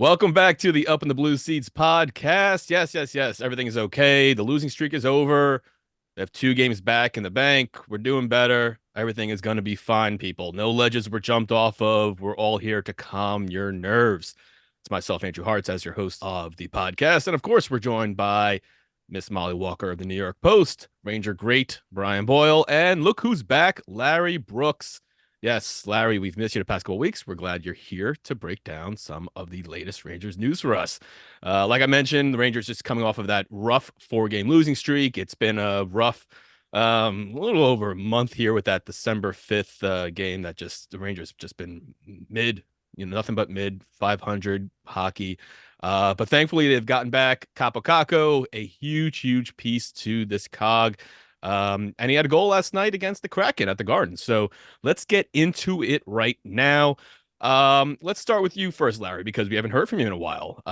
Welcome back to the Up in the Blue Seats podcast. Yes. Everything is okay. The losing streak is over. We have 2 games back in the bank. We're doing better. Everything is going to be fine, people. No ledges were jumped off of. We're all here to calm your nerves. It's myself, Andrew Harts, as your host of the podcast. And of course, we're joined by Miss Mollie Walker of the New York Post, Ranger great Brian Boyle, and look who's back, Larry Brooks. Yes, Larry, we've missed you the past couple of weeks. We're glad you're here to break down some of the latest Rangers news for us. Like I mentioned, the Rangers just coming off of that rough 4-game losing streak. It's been a rough, a little over a month here with that December 5th game that just the Rangers just been mid, nothing but mid 500 hockey. But thankfully they've gotten back Capo Caco, a huge piece to this cog. And he had a goal last night against the Kraken at the Garden. So let's get into it right now. Let's start with you first, Larry, because we haven't heard from you in a while.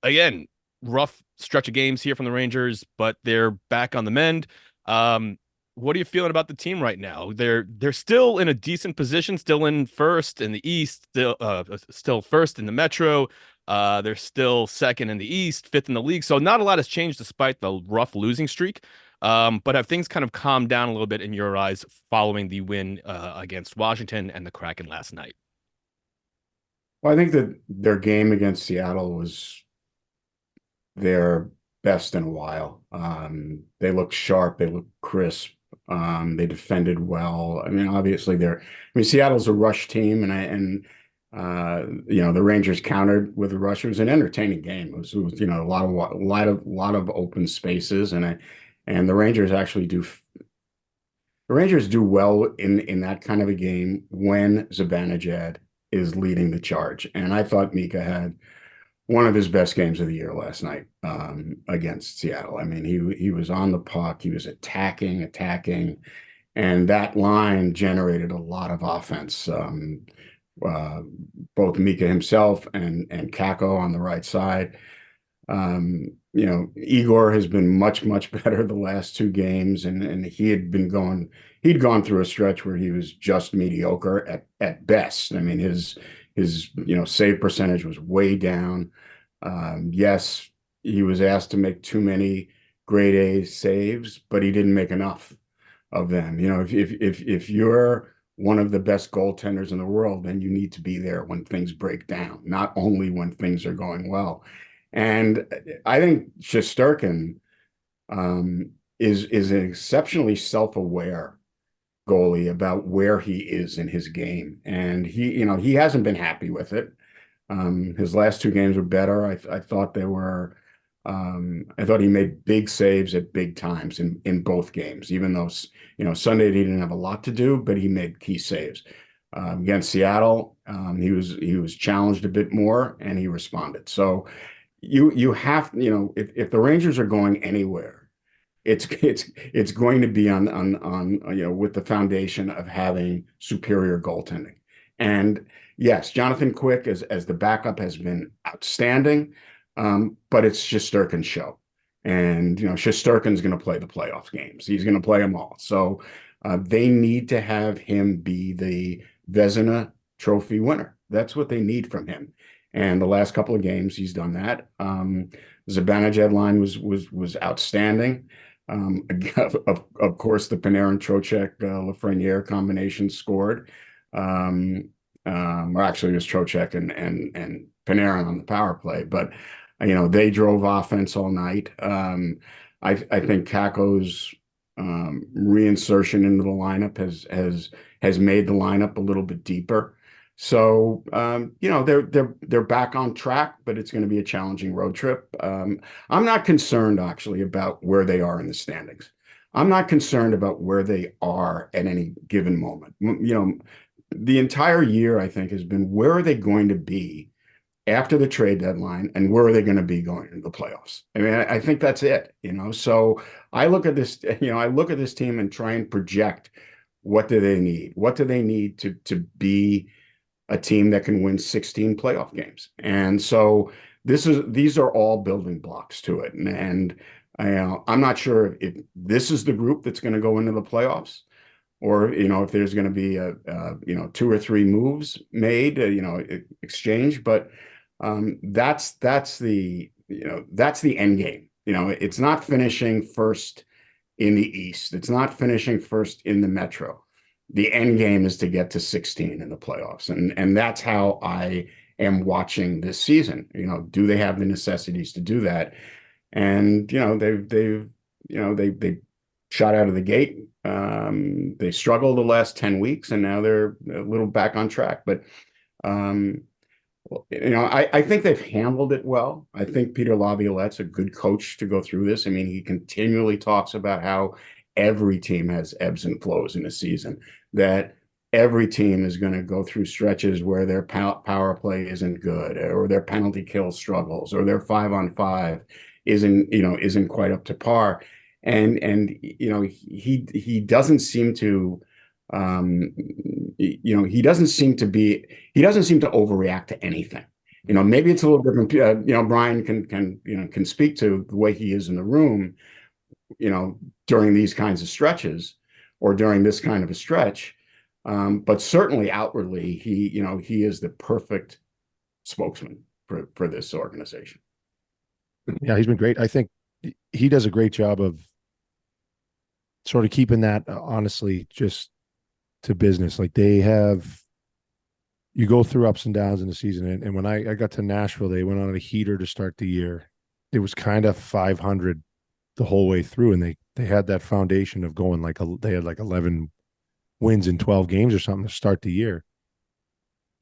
Again, rough stretch of games here from the Rangers, but they're back on the mend. What are you feeling about the team right now? They're still in a decent position, still in first in the East, still first in the Metro. They're still second in the East, fifth in the league. So not a lot has changed despite the rough losing streak. But have things kind of calmed down a little bit in your eyes following the win against Washington and the Kraken last night? Well, I think that their game against Seattle was their best in a while. They looked sharp, they looked crisp, they defended well. I mean, obviously Seattle's a rush team, the Rangers countered with the rush. It was an entertaining game. It was a lot of open spaces, and the Rangers actually do. The Rangers do well in that kind of a game when Zibanejad is leading the charge. And I thought Mika had one of his best games of the year last night against Seattle. I mean, he was on the puck, he was attacking, and that line generated a lot of offense. Both Mika himself and Kako on the right side. Igor has been much better the last 2 games, and he'd gone through a stretch where he was just mediocre at best. I mean, his save percentage was way down. Yes, he was asked to make too many grade A saves, but he didn't make enough of them. If you're one of the best goaltenders in the world, then you need to be there when things break down, not only when things are going well. And I think Shesterkin is an exceptionally self-aware goalie about where he is in his game, and he hasn't been happy with it. His last 2 games were better. I thought they were. I thought he made big saves at big times in both games, even though Sunday he didn't have a lot to do, but he made key saves. Against Seattle, he was challenged a bit more, and he responded. So you have, if the Rangers are going anywhere, it's going to be on with the foundation of having superior goaltending. And yes, Jonathan Quick as the backup has been outstanding, but it's Shesterkin's show. And Shesterkin's going to play the playoff games. He's going to play them all. So they need to have him be the Vezina Trophy winner. That's what they need from him. And the last couple of games, he's done that. Zibanejad line was outstanding. Of course, the Panarin, Trocheck, Lafreniere combination scored. Or actually, it was Trocheck and Panarin on the power play. But they drove offense all night. I think Kako's reinsertion into the lineup has made the lineup a little bit deeper. So they're back on track, but it's going to be a challenging road trip. I'm not concerned actually about where they are in the standings. I'm not concerned about where they are at any given moment. The entire year I think has been, where are they going to be after the trade deadline, and where are they going to be going into the playoffs? I mean, I think that's it. So I look at this. I look at this team and try and project, what do they need? What do they need to be a team that can win 16 playoff games? And so these are all building blocks to it. And I'm not sure if this is the group that's going to go into the playoffs, or if there's going to be 2 or 3 moves made, exchange. But That's that's the end game. It's not finishing first in the East. It's not finishing first in the Metro. The end game is to get to 16 in the playoffs, and that's how I am watching this season. Do they have the necessities to do that? And they shot out of the gate. They struggled the last 10 weeks, and now they're a little back on track. But um, I think they've handled it well. I think Peter Laviolette's a good coach to go through this. I mean, he continually talks about how every team has ebbs and flows in a season, that every team is going to go through stretches where their power play isn't good, or their penalty kill struggles, or their 5-on-5 isn't quite up to par. And he doesn't seem to he doesn't seem to overreact to anything. Maybe it's a little different. Brian can speak to the way he is in the room, during these kinds of stretches or during this kind of a stretch. But certainly outwardly, he is the perfect spokesman for this organization. Yeah, he's been great. I think he does a great job of sort of keeping that honestly just to business. Like you go through ups and downs in the season. And when I got to Nashville, they went on a heater to start the year. It was kind of 500 the whole way through. And they had that foundation of going they had like 11 wins in 12 games or something to start the year.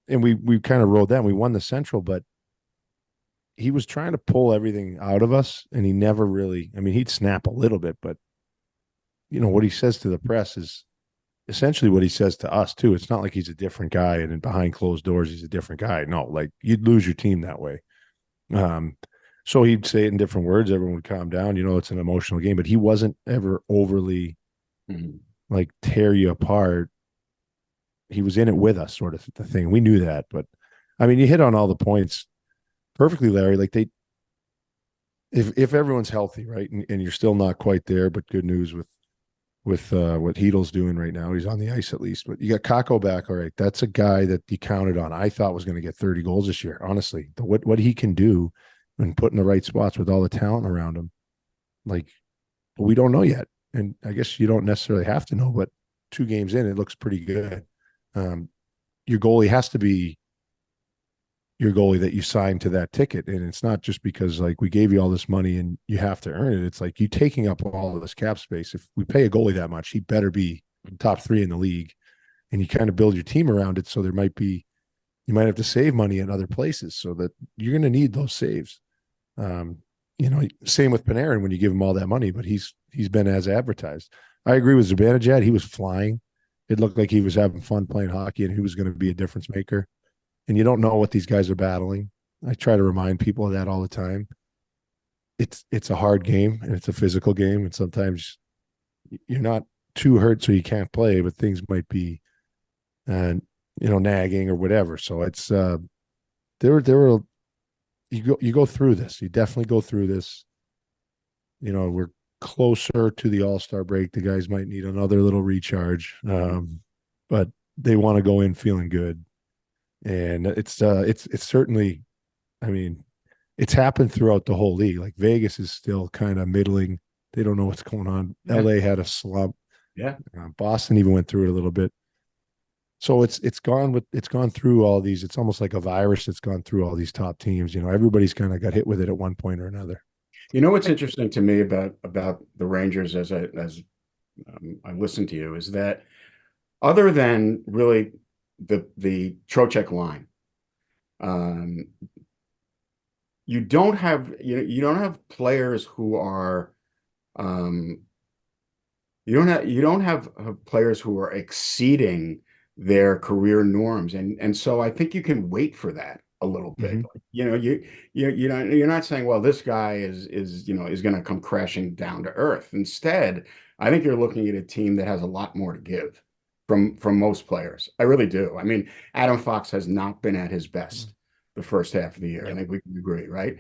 And we kind of rode that and we won the Central, but he was trying to pull everything out of us. And he never really, I mean, he'd snap a little bit, but what he says to the press is essentially what he says to us too. It's not like he's a different guy and then behind closed doors he's a different guy. No, like you'd lose your team that way. So he'd say it in different words. Everyone would calm down. It's an emotional game, but he wasn't ever overly like tear you apart. He was in it with us, sort of the thing. We knew that, but I mean, you hit on all the points perfectly, Larry. Like if everyone's healthy, right, and you're still not quite there, but good news with what Chytil's doing right now. He's on the ice at least. But you got Kakko back. All right. That's a guy that you counted on. I thought was going to get 30 goals this year. Honestly, what he can do and put in the right spots with all the talent around him. Like, we don't know yet. And I guess you don't necessarily have to know, but 2 games in, it looks pretty good. Your goalie has to be your goalie that you signed to that ticket. And it's not just because like we gave you all this money and you have to earn it. It's like you taking up all of this cap space. If we pay a goalie that much, he better be top 3 in the league. And you kind of build your team around it. So you might have to save money in other places so that you're going to need those saves. Same with Panarin when you give him all that money, but he's been as advertised. I agree with Zibanejad. He was flying. It looked like he was having fun playing hockey and he was going to be a difference maker. And you don't know what these guys are battling. I try to remind people of that all the time. It's a hard game and it's a physical game. And sometimes you're not too hurt so you can't play, but things might be, nagging or whatever. So it's, you go through this. You definitely go through this. We're closer to the All-Star break. The guys might need another little recharge. But they want to go in feeling good. And it's certainly, I mean, it's happened throughout the whole league. Like Vegas is still kind of middling. They don't know what's going on. Yeah. LA had a slump. Yeah. Boston even went through it a little bit. So it's gone through all these. It's almost like a virus that's gone through all these top teams. Everybody's kind of got hit with it at one point or another. What's interesting to me about the Rangers as I listen to you is that other than really the Trocheck line, you don't have players who are you don't have players who are exceeding their career norms, and so I think you can wait for that a little bit. You're not saying, well, this guy is going to come crashing down to earth. Instead, I think you're looking at a team that has a lot more to give from most players. I really do. I mean, Adam Fox has not been at his best the first half of the year. I think we can agree, right?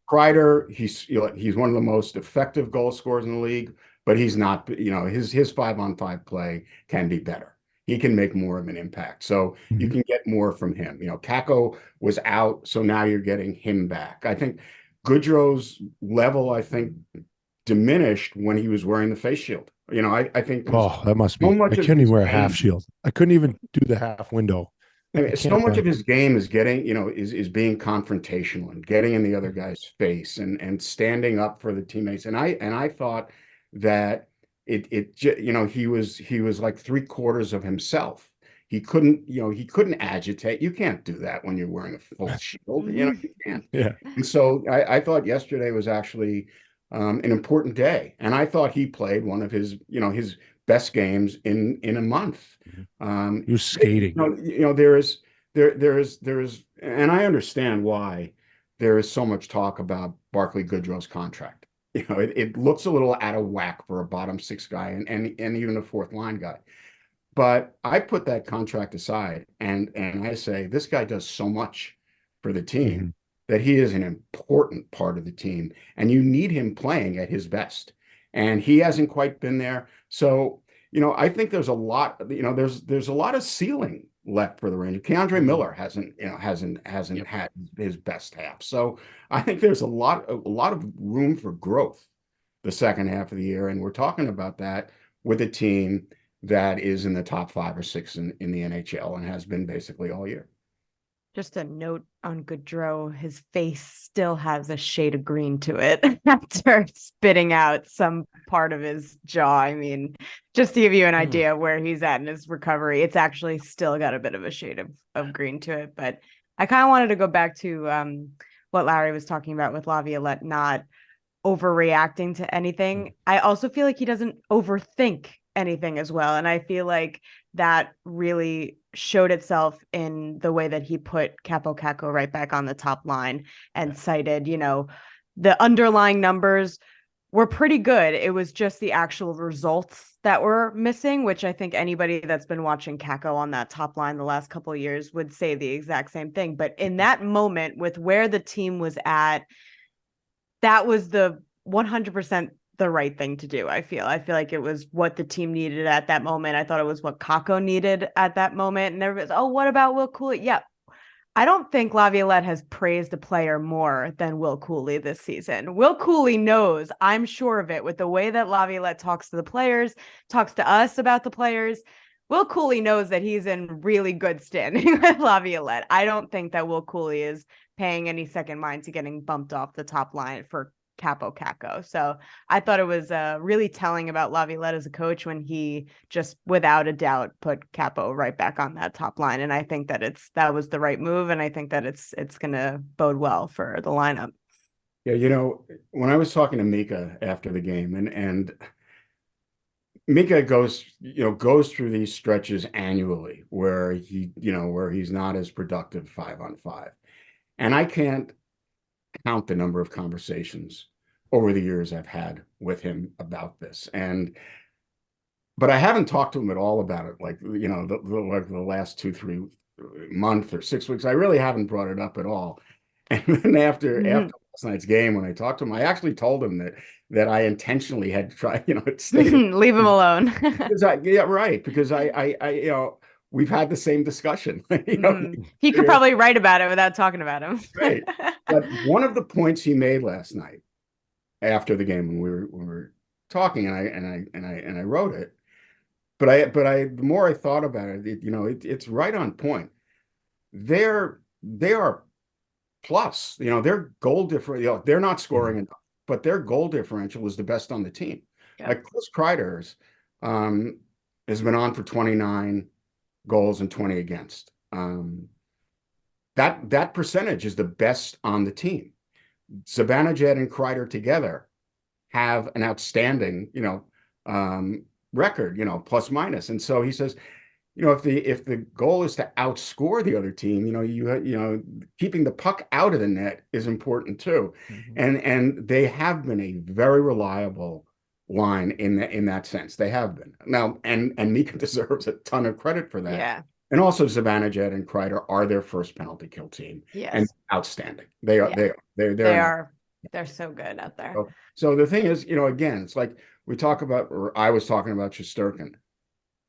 Kreider, he's one of the most effective goal scorers in the league, but he's not. His 5-on-5 play can be better. he can make more of an impact. So you can get more from him. Kakko was out, so now you're getting him back. I think Goodrow's level, I think, diminished when he was wearing the face shield. I think because Oh, that must so be. I much of couldn't his even wear a half game, shield. I couldn't even do the half window. I I mean, so can't much of imagine. his game is getting, is being confrontational and getting in the other guy's face and standing up for the teammates. And I thought that he was like three-quarters of himself. He couldn't agitate. You can't do that when you're wearing a full shield. You can't. Yeah. And so I thought yesterday was actually an important day, and I thought he played one of his best games in a month. He was skating. There is, and I understand why there is so much talk about Barclay Goodrow's contract. It looks a little out of whack for a bottom six guy and even a fourth line guy. But I put that contract aside and I say this guy does so much for the team that he is an important part of the team, and you need him playing at his best. And he hasn't quite been there. So, I think there's a lot, there's a lot of ceiling left for the Rangers. Keandre Miller hasn't had his best half. So I think there's a lot of room for growth the second half of the year. And we're talking about that with a team that is in the top 5 or 6 in the NHL and has been basically all year. Just a note on Goodrow, his face still has a shade of green to it after spitting out some part of his jaw. I mean, just to give you an idea of where he's at in his recovery, it's actually still got a bit of a shade of green to it. But I kind of wanted to go back to what Larry was talking about with Laviolette not overreacting to anything. I also feel like he doesn't overthink anything as well. And I feel like that really showed itself in the way that he put Kaapo Kakko right back on the top line and cited, the underlying numbers were pretty good. It was just the actual results that were missing, which I think anybody that's been watching Kakko on that top line the last couple of years would say the exact same thing. But in that moment with where the team was at, that was the 100% the right thing to do. I feel like it was what the team needed at that moment. I thought it was what Kakko needed at that moment. And everybody's, oh, what about Will Cooley? Yeah. I don't think Laviolette has praised a player more than Will Cooley this season. Will Cooley knows, I'm sure of it, with the way that Laviolette talks to the players, talks to us about the players. Will Cooley knows that he's in really good standing with Laviolette. I don't think that Will Cooley is paying any second mind to getting bumped off the top line for Kaapo Kakko. So I thought it was really telling about Laviolette as a coach when he just without a doubt put Kaapo right back on that top line. And I think that that was the right move. And I think that it's going to bode well for the lineup. Yeah. When I was talking to Mika after the game and Mika goes through these stretches annually where he's not as productive 5-on-5. And I can't count the number of conversations over the years I've had with him about this. But I haven't talked to him at all about it. Like, the last 2-3 months or 6 weeks, I really haven't brought it up at all. And then after last night's game, when I talked to him, I actually told him that I intentionally had tried, leave him alone. Because I we've had the same discussion. He could probably write about it without talking about him. Right. But one of the points he made last night after the game when we were talking, and I wrote it, but the more I thought about it, it's right on point. They are plus, their goal differential, they're not scoring enough, but their goal differential is the best on the team. Yeah. Like Chris Kreider's has been on for 29 goals and 20 against. That percentage is the best on the team. Zibanejad and Kreider together have an outstanding, record, plus minus. And so he says, if the goal is to outscore the other team, keeping the puck out of the net is important too. And they have been a very reliable line in that sense. They have been. Now, and Mika deserves a ton of credit for that. Yeah. And also Zibanejad and Kreider are their first penalty kill team. Yes. And outstanding. They are. Yeah. They are. They're so good out there. So the thing is, again, it's like we talk about, or I was talking about Shesterkin.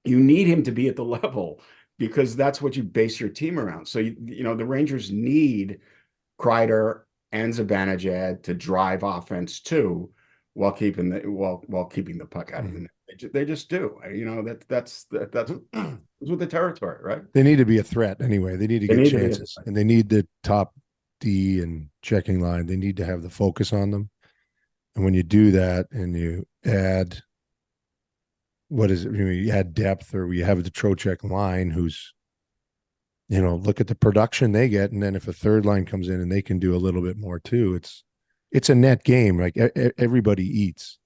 you need him to be at the level because that's what you base your team around. So, the Rangers need Kreider and Zibanejad to drive offense too, while keeping the puck out of the net. They just do. That's with the territory, right? They need to be a threat anyway. They need to get chances, and they need the top D and checking line. They need to have the focus on them. And when you do that, and you add, you add depth, or you have the Trocheck line, who's, look at the production they get, and then if a third line comes in and they can do a little bit more too, it's a net game. Like everybody eats.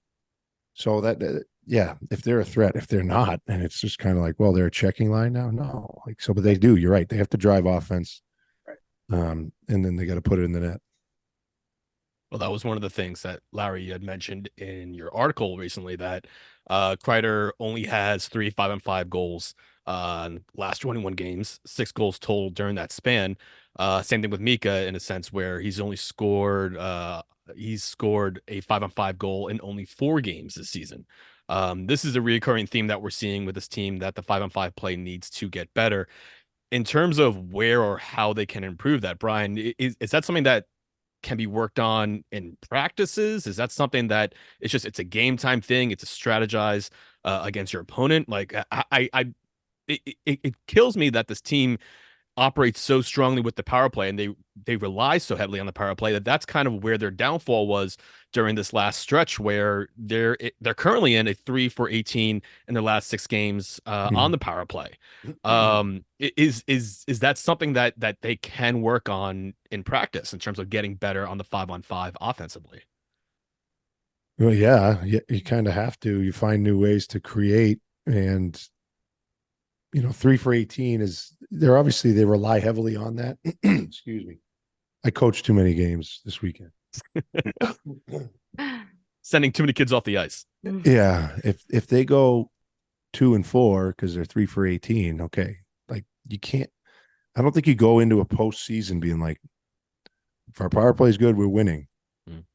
So if they're a threat, if they're not, and it's just kind of like, well, they're a checking line now. No, but they do. You're right. They have to drive offense, and then they got to put it in the net. Well, that was one of the things that Larry had mentioned in your article recently, that Kreider only has 3 5-on-5 goals last 21 games, 6 goals total during that span. Same thing with Mika, in a sense, where he's scored a 5-on-5 goal in only 4 games this season. This is a recurring theme that we're seeing with this team, that the 5-on-5 play needs to get better. In terms of where or how they can improve that, Brian, is that something that can be worked on in practices? Is that something that it's a game time thing? It's a strategize against your opponent. Like it kills me that this team operates so strongly with the power play, and they rely so heavily on the power play, that's kind of where their downfall was during this last stretch, where they're currently in a 3-for-18 in their last 6 games on the power play. Is that something that they can work on in practice in terms of getting better on the 5-on-5 offensively? Well, yeah, you kind of have to. You find new ways to create, and 3-for-18 they rely heavily on that. Excuse me. I coached too many games this weekend. Sending too many kids off the ice. Yeah. If they go 2 and 4 because they're 3-for-18, okay. Like, you can't, I don't think you go into a postseason being like, if our power play is good, we're winning.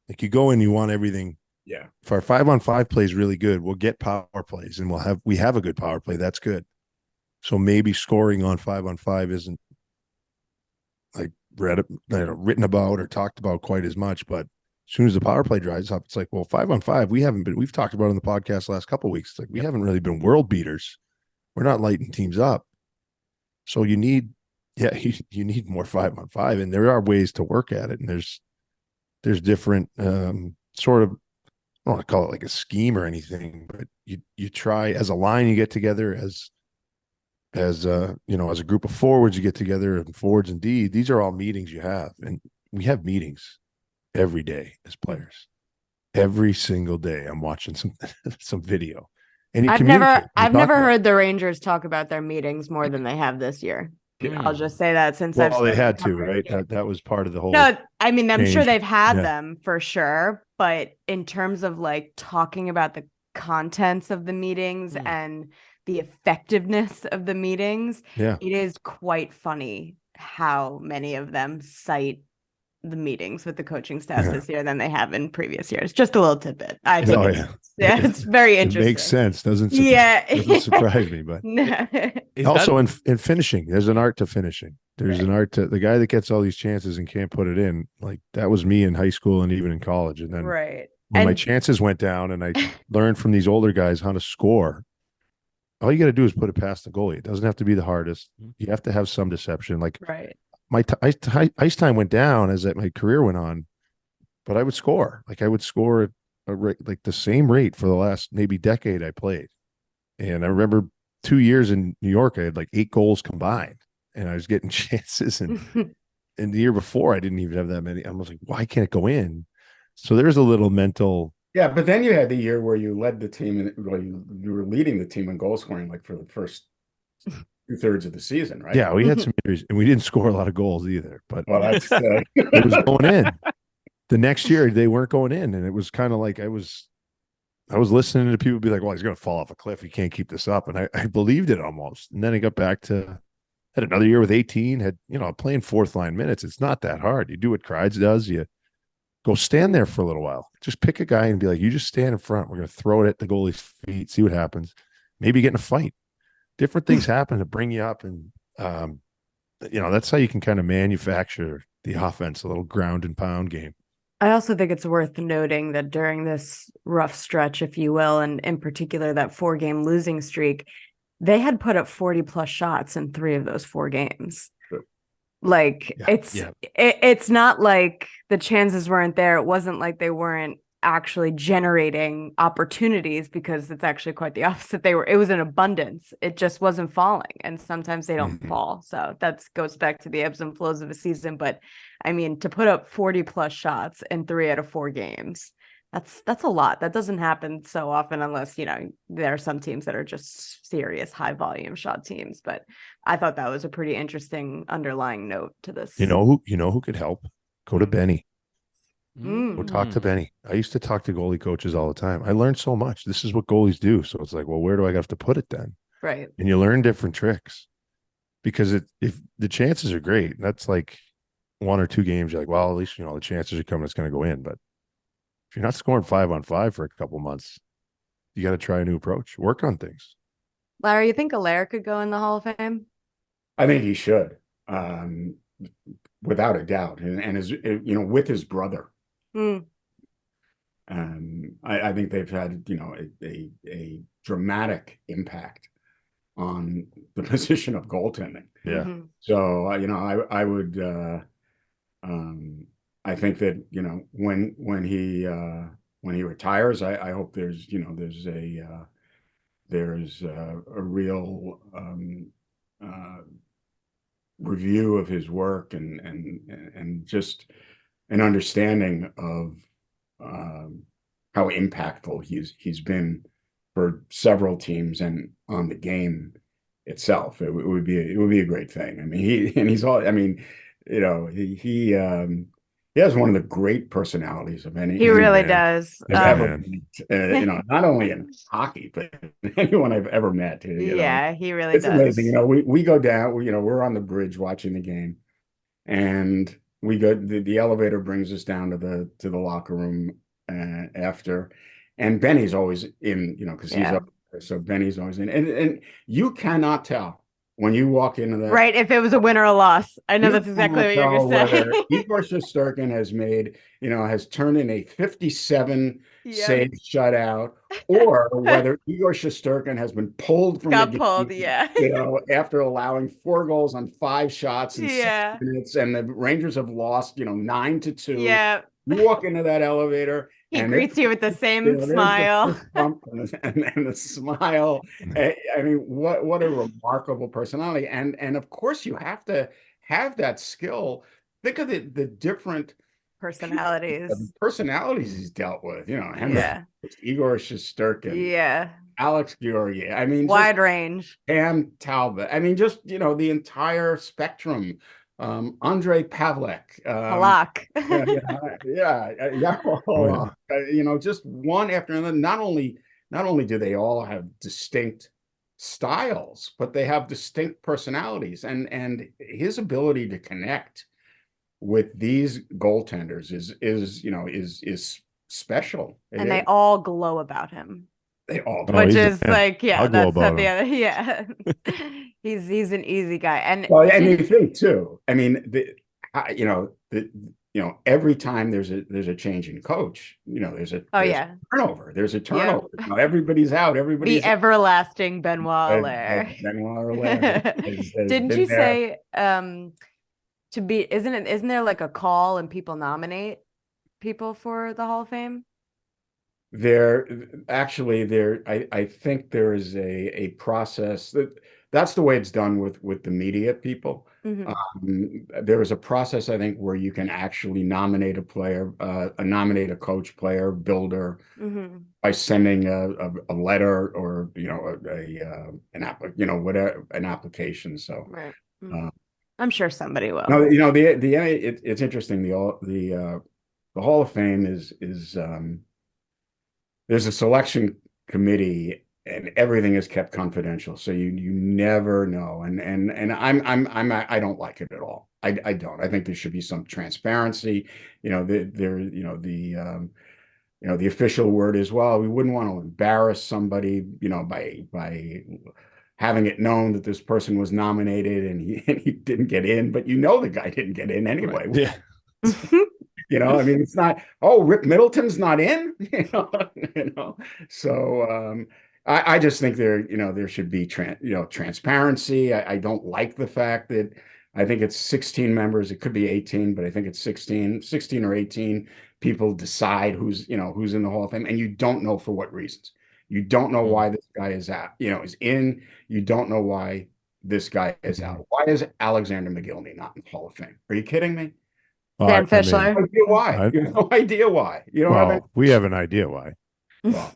Like, you go in, you want everything. Yeah. If our 5-on-5 play is really good, we'll get power plays, and we have a good power play. That's good. So maybe scoring on 5-on-5 isn't like written about or talked about quite as much. But as soon as the power play dries up, it's like, well, 5-on-5, we've talked about it on the podcast last couple of weeks. It's like, we haven't really been world beaters. We're not lighting teams up. So you need more 5-on-5, and there are ways to work at it. And there's different sort of, I don't want to call it like a scheme or anything, but you try as a line, you get together as a group of forwards, you get together, and forwards and D. These are all meetings you have, and we have meetings every day as players. Every single day, I'm watching some video. And I've never heard the Rangers talk about their meetings more than they have this year. I'll just say that, since they had to, right? That was part of the whole. No, I mean, I'm sure they've had Yeah. them for sure, but in terms of like talking about the contents of the meetings and the effectiveness of the meetings, Yeah. it is quite funny how many of them cite the meetings with the coaching staff this year than they have in previous years. Just a little tidbit. I think it's very interesting. It makes sense, doesn't surprise me, but also in finishing, there's an art to finishing. There's an art to the guy that gets all these chances and can't put it in. Like, that was me in high school and even in college. And then when my chances went down and I learned from these older guys how to score, all you got to do is put it past the goalie. It doesn't have to be the hardest. You have to have some deception. Like, my ice time went down as my career went on, but I would score. Like, I would score at like the same rate for the last maybe decade I played. And I remember 2 years in New York, I had like 8 goals combined, and I was getting chances. And the year before, I didn't even have that many. I was like, why can't it go in? So there's a little mental. Yeah, but then you had the year where you led the team, and you were leading the team in goal scoring, like for the first 2/3 of the season, right? Yeah, we had some injuries, and we didn't score a lot of goals either. But that's it was going in. The next year, they weren't going in, and it was kind of like I was listening to people be like, "Well, he's going to fall off a cliff. He can't keep this up," and I believed it almost. And then I got back to had another year with 18. Had playing 4th line minutes. It's not that hard. You do what Kreids does. You go stand there for a little while. Just pick a guy and be like, "You just stand in front. We're going to throw it at the goalie's feet. See what happens. Maybe get in a fight." different things happen to bring you up, and that's how you can kind of manufacture the offense, a little ground and pound game. I also think it's worth noting that during this rough stretch, if you will, and in particular that 4-game losing streak, they had put up 40 plus shots in 3 of those 4 games. Like it's not like the chances weren't there. It wasn't like they weren't actually generating opportunities, because it's actually quite the opposite. It was in abundance. It just wasn't falling. And sometimes they don't fall. So that goes back to the ebbs and flows of a season. But I mean, to put up 40 plus shots in 3 out of 4 games, that's a lot. That doesn't happen so often, unless, there are some teams that are just serious high volume shot teams. But I thought that was a pretty interesting underlying note to this. You know who could help? Go to Benny. Go talk to Benny. I used to talk to goalie coaches all the time. I learned so much. This is what goalies do. So it's like, well, where do I have to put it then? Right. And you learn different tricks, because if the chances are great, that's like 1 or 2 games. You're like, well, at least, the chances are coming, it's going to go in. But if you're not scoring 5-on-5 for a couple months, you got to try a new approach, work on things. Larry, you think Allaire could go in the Hall of Fame? I think he should, without a doubt. And as with his brother. I think they've had, a dramatic impact on the position of goaltending. Yeah. So, I would, I think that, when he retires, I hope there's a real review of his work and just an understanding of how impactful he's been for several teams and on the game itself. It would be a great thing. I mean, he has one of the great personalities of any. He really does. Ever met, not only in hockey, but anyone I've ever met. He really it's does. Amazing. We go down. We're on the bridge watching the game, and we go. The elevator brings us down to the locker room after, and Benny's always in. Because he's up there, so Benny's always in, and you cannot tell when you walk into that. Right, if it was a win or a loss. I know that's exactly what you're saying. Igor Shesterkin has turned in a 57 save shutout, or whether Igor Shesterkin has been pulled from the game, after allowing 4 goals on 5 shots in 6 minutes, and the Rangers have lost, 9-2. Yeah. You walk into that elevator. He greets you with the same smile. And the smile. I mean, what a remarkable personality. And of course, you have to have that skill. Think of the different personalities he's dealt with. Igor Shesterkin. Alex Georgiev. I mean, wide range. Pam Talbot. I mean, just the entire spectrum. Andre Pavlik, just one after another. Not only do they all have distinct styles, but they have distinct personalities, and his ability to connect with these goaltenders is special. And they all glow about him. They all do. Which is like, that's not the other. He's an easy guy. And you think too. I mean, every time there's a change in coach, there's a turnover. There's a turnover. Everybody's out. Everybody's the everlasting Benoit Allaire. Didn't you say isn't there like a call and people nominate people for the Hall of Fame? I think there is a process that's the way it's done with the media people. There is a process, I think, where you can actually nominate a player, nominate a coach, player, builder, by sending a letter or an application. So right. I'm sure somebody will. No, it's interesting. The Hall of Fame is there's a selection committee, and everything is kept confidential, so you never know. And I don't like it at all. I don't. I think there should be some transparency. The official word is, well, we wouldn't want to embarrass somebody, by having it known that this person was nominated and he didn't get in, but the guy didn't get in anyway. Right. Yeah. I mean, it's not, oh, Rick Middleton's not in, So I just think there should be transparency. I don't like the fact that I think it's 16 members. It could be 18, but I think it's 16 or 18 people decide who's in the Hall of Fame, and you don't know for what reasons. You don't know why this guy is out, is in. You don't know why this guy is out. Why is Alexander McGillney not in the Hall of Fame? Are you kidding me? Dan Fischler. No idea why. You have no idea why. You don't have any. We have an idea why. Well,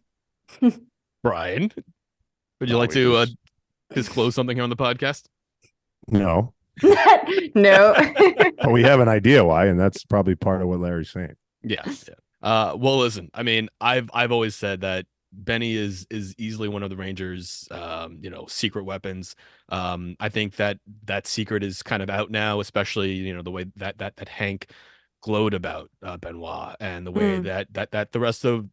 Brian, would you like to disclose something here on the podcast? No. No. But we have an idea why, and that's probably part of what Larry's saying. Yeah. Well, listen, I mean, I've always said that Benny is easily one of the Rangers, secret weapons. I think that secret is kind of out now, especially, the way that Hank glowed about Benoit, and the way that the rest of,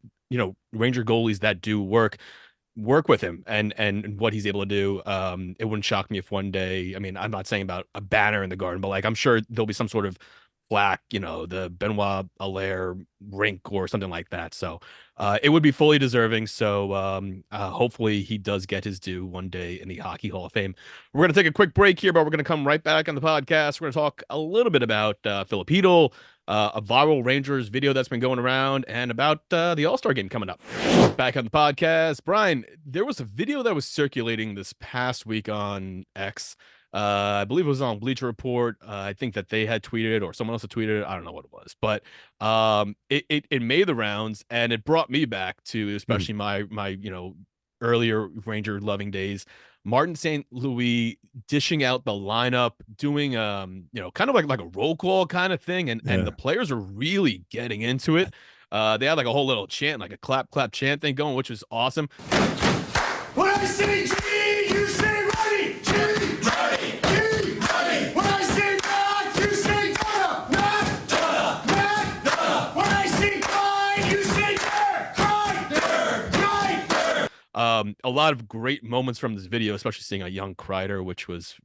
Ranger goalies that do work with him and what he's able to do. It wouldn't shock me if one day, I mean, I'm not saying about a banner in the Garden, but like, I'm sure there'll be some sort of plaque, the Benoit Allaire rink or something like that. So it would be fully deserving. So hopefully he does get his due one day in the Hockey Hall of Fame. We're going to take a quick break here, but we're going to come right back on the podcast. We're going to talk a little bit about Filip Chytil, a viral Rangers video that's been going around, and about the All-Star game coming up. Back on the podcast, Brian, there was a video that was circulating this past week on X. I believe it was on Bleacher Report. I think that they had tweeted, or someone else had tweeted it. I don't know what it was, but it made the rounds, and it brought me back to especially my earlier Ranger loving days. Martin St. Louis dishing out the lineup, doing kind of like a roll call kind of thing, and the players are really getting into it. They had like a whole little chant, like a clap chant thing going, which was awesome. When I say G, you say ready. G, ready. G, ready. When I say not, you say donna. Not, donna. Not, donna. When I say cry, you say there. Cry, there. Cry, there. A lot of great moments from this video, especially seeing a young Kreider, which was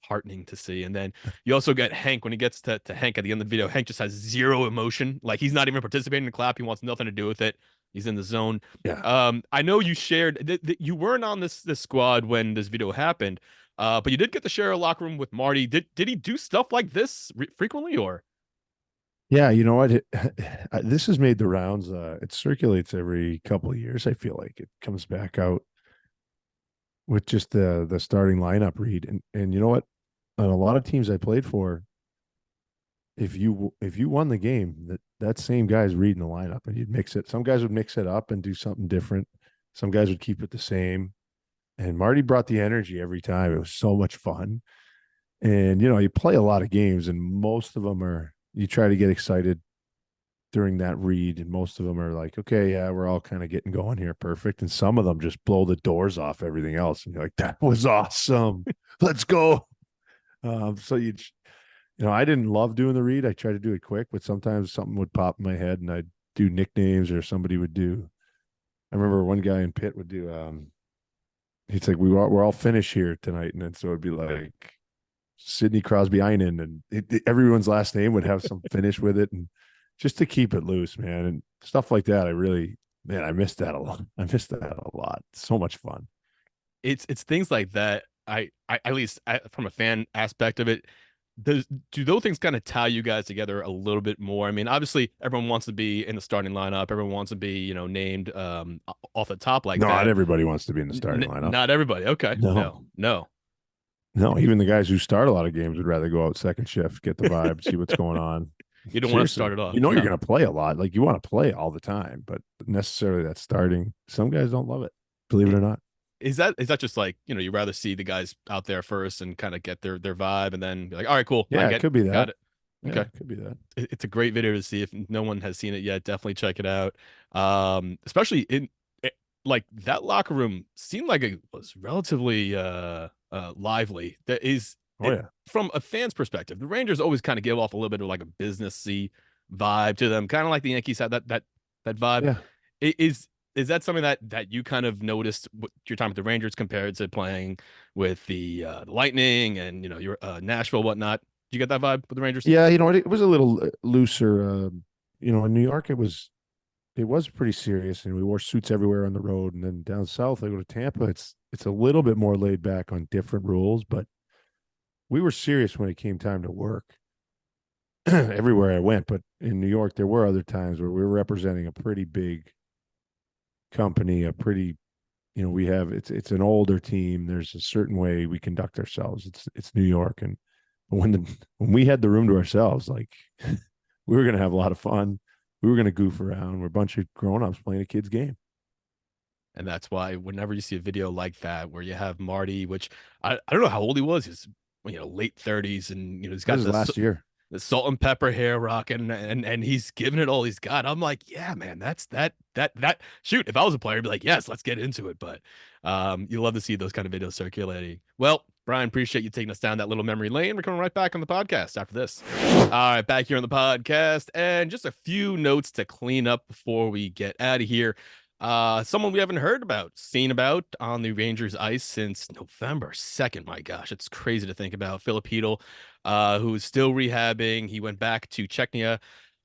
heartening to see. And then you also get Hank. When he gets to Hank at the end of the video, Hank just has zero emotion. Like, he's not even participating in the clap. He wants nothing to do with it. He's in the zone. Yeah. I know you shared that you weren't on this squad when this video happened, but you did get to share a locker room with Marty. Did he do stuff like this frequently, or? Yeah, you know what? This has made the rounds. It circulates every couple of years. I feel like it comes back out with just the starting lineup read, and you know what? On a lot of teams I played for, if you won the game, that same guy's reading the lineup, and you'd mix it. Some guys would mix it up and do something different. Some guys would keep it the same. And Marty brought the energy every time. It was so much fun. And you play a lot of games, and most of them are. You try to get excited during that read, and most of them are like, okay, yeah, we're all kind of getting going here. Perfect. And some of them just blow the doors off everything else. And you're like, that was awesome. Let's go. So I didn't love doing the read. I tried to do it quick, but sometimes something would pop in my head and I'd do nicknames, or somebody would do. I remember one guy in Pitt would do, he's like, we're all finished here tonight. And then so it'd be like, Sidney Crosby Einen, and everyone's last name would have some finish with it, and just to keep it loose, man, and stuff like that. I missed that a lot. So much fun. It's things like that. I at least from a fan aspect of it, do those things kind of tie you guys together a little bit more? I mean, obviously everyone wants to be in the starting lineup. Everyone wants to be, named off the top like that. Not everybody wants to be in the starting lineup. Not everybody. Okay. No, even the guys who start a lot of games would rather go out second shift, get the vibe, see what's going on. You don't want to start it off. You're going to play a lot. Like, you want to play all the time, but necessarily that starting, some guys don't love it, believe it or not. Is that just like, you rather see the guys out there first and kind of get their vibe, and then be like, all right, cool. Yeah, it could be that. Got it. Okay. Yeah, it could be that. It's a great video to see. If no one has seen it yet, definitely check it out. Especially in like that locker room seemed like it was relatively lively. That is, from a fan's perspective, the Rangers always kind of give off a little bit of like a businessy vibe to them, kind of like the Yankees had that vibe. Yeah. Is is that something that you kind of noticed with your time with the Rangers compared to playing with the Lightning and your Nashville, whatnot? Did you get that vibe with the Rangers? Yeah, it was a little looser. In New York, it was pretty serious, and we wore suits everywhere on the road. And then down south, I go to Tampa. It's a little bit more laid back on different rules, but we were serious when it came time to work everywhere I went. But in New York, there were other times where we were representing a pretty big company, a pretty, it's an older team. There's a certain way we conduct ourselves. It's New York, and when we had the room to ourselves, like we were gonna have a lot of fun. We were gonna goof around. We're a bunch of grown-ups playing a kid's game. And that's why whenever you see a video like that where you have Marty, which I don't know how old he was, he's late 30s, and he's got This is last year. the salt and pepper hair rocking, and he's giving it all he's got. I'm like, yeah, man, that's that shoot. If I was a player, I'd be like, yes, let's get into it. But you love to see those kind of videos circulating. Well, Brian, appreciate you taking us down that little memory lane. We're coming right back on the podcast after this. All right, back here on the podcast, and just a few notes to clean up before we get out of here. Someone we haven't seen about on the Rangers ice since November 2nd. My gosh, it's crazy to think about. Filip Chytil, who is still rehabbing. He went back to Czechia,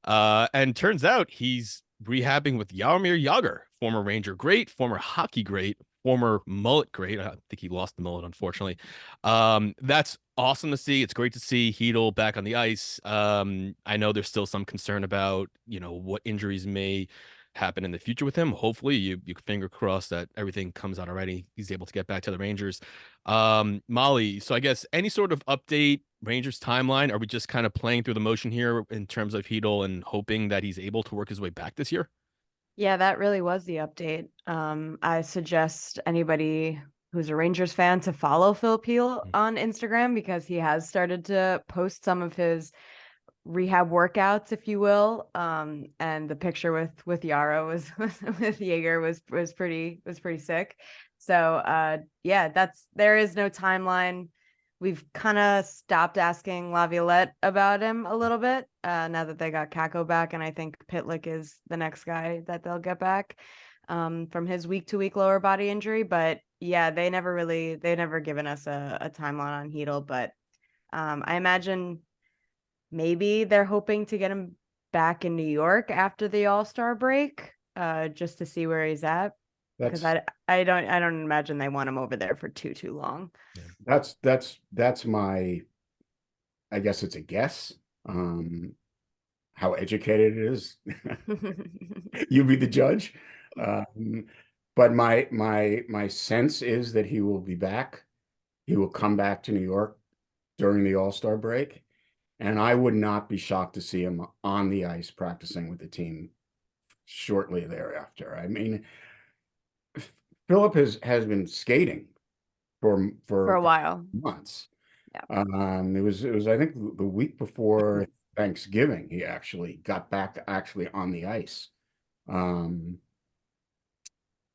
and turns out he's rehabbing with Jaromír Jágr, former Ranger great, former hockey great, former mullet great. I think he lost the mullet, unfortunately. That's awesome to see. It's great to see Chytil back on the ice. I know there's still some concern about, what injuries may happen in the future with him. Hopefully you finger crossed that everything comes out already. He's able to get back to the Rangers. Mollie, so I guess any sort of update, Rangers timeline? Are we just kind of playing through the motion here in terms of Chytil and hoping that he's able to work his way back this year? Yeah, that really was the update. I suggest anybody who's a Rangers fan to follow Filip Chytil on Instagram, because he has started to post some of his rehab workouts, if you will. And the picture with Yara was with Jaeger was pretty sick. So yeah, there is no timeline. We've kind of stopped asking Laviolette about him a little bit now that they got Kako back, and I think Pitlick is the next guy that they'll get back from his week-to-week lower body injury. But yeah, they never given us a timeline on Chytil, but I imagine maybe they're hoping to get him back in New York after the All-Star break, just to see where he's at. Because I don't imagine they want him over there for too long. That's my, I guess it's a guess. How educated it is. You be the judge. But my sense is that he will be back. He will come back to New York during the All-Star break. And I would not be shocked to see him on the ice practicing with the team shortly thereafter. I mean, Filip has been skating for a while, months. Yeah. It was I think the week before Thanksgiving he actually got back on the ice, on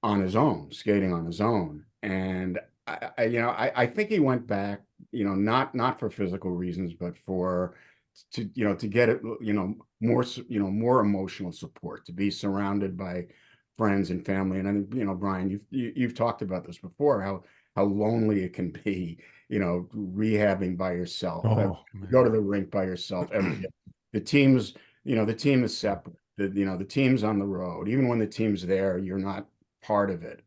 his own, skating on his own. And I think he went back, not for physical reasons, but to get it, more emotional support, to be surrounded by friends and family. And I think, Brian, you've talked about this before, how lonely it can be, rehabbing by yourself. Go to the rink by yourself every day. The team is separate. The team's on the road. Even when the team's there, you're not part of it.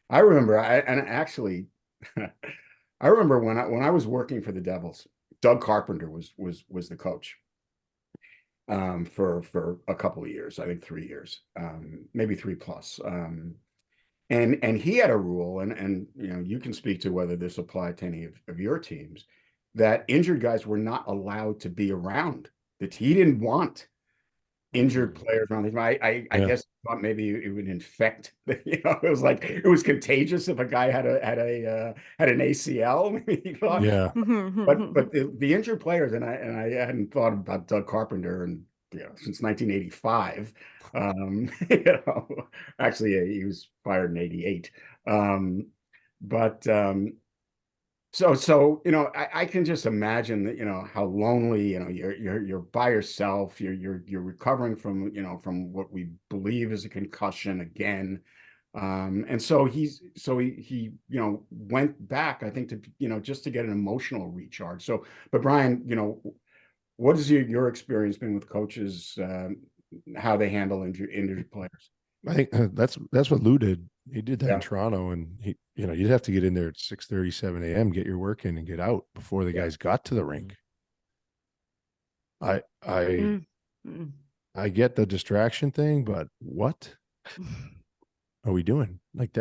I remember, I remember when I was working for the Devils, Doug Carpenter was the coach for a couple of years, I think 3 years, maybe 3+. And he had a rule, and you can speak to whether this applied to any of your teams, that injured guys were not allowed to be around. That he didn't want injured players around him. I guess thought maybe it would infect. It was contagious if a guy had an ACL. Maybe he thought. Yeah. But the injured players, and I hadn't thought about Doug Carpenter since 1985. Actually, he was fired in '88. But So I can just imagine that how lonely you're by yourself. You're recovering from what we believe is a concussion again. And so he went back, I think, to just to get an emotional recharge. So, but Brian, what has your experience been with coaches, how they handle injured players? I think that's what Lou did. He did that Yeah. in Toronto, and you'd have to get in there at 6:37 a.m., get your work in, and get out before the guys got to the rink. I I get the distraction thing, but what are we doing? Like,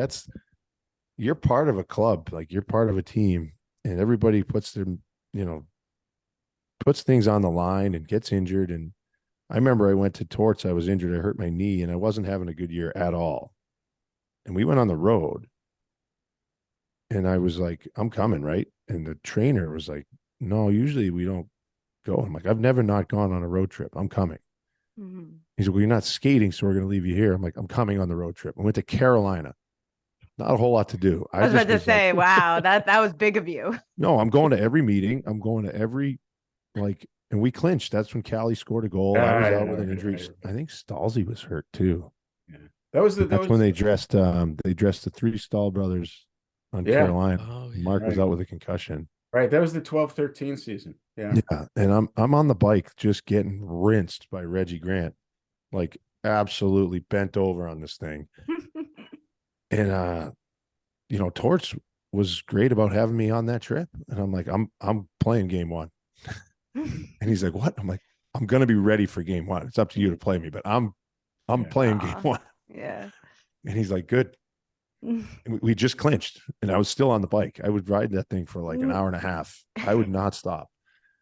you're part of a club, like you're part of a team, and everybody puts things on the line and gets injured. And I remember I went to Torts. I was injured. I hurt my knee, and I wasn't having a good year at all. And we went on the road, and I was like, I'm coming, right? And the trainer was like, no, usually we don't go. I'm like, I've never not gone on a road trip. I'm coming. Mm-hmm. He's like, well, you're not skating, so we're going to leave you here. I'm like, I'm coming on the road trip. I went to Carolina. Not a whole lot to do. I was about to like, say, wow, that was big of you. no, I'm going to every meeting. I'm going to every, and we clinched. That's when Callie scored a goal. I was out with an injury. I think Stalzy was hurt too. Yeah. That's when they dressed the three Stahl brothers on Carolina. Oh, yeah. Mark was out with a concussion. Right. That was the 12-13 season. Yeah. Yeah. And I'm on the bike just getting rinsed by Reggie Grant, like absolutely bent over on this thing. And Torts was great about having me on that trip. And I'm like, I'm playing game one. And he's like, what? I'm like, I'm gonna be ready for game one. It's up to you to play me, but I'm playing game one. Yeah. And he's like, good. And we just clinched, and I was still on the bike. I would ride that thing for like an hour and a half. I would not stop.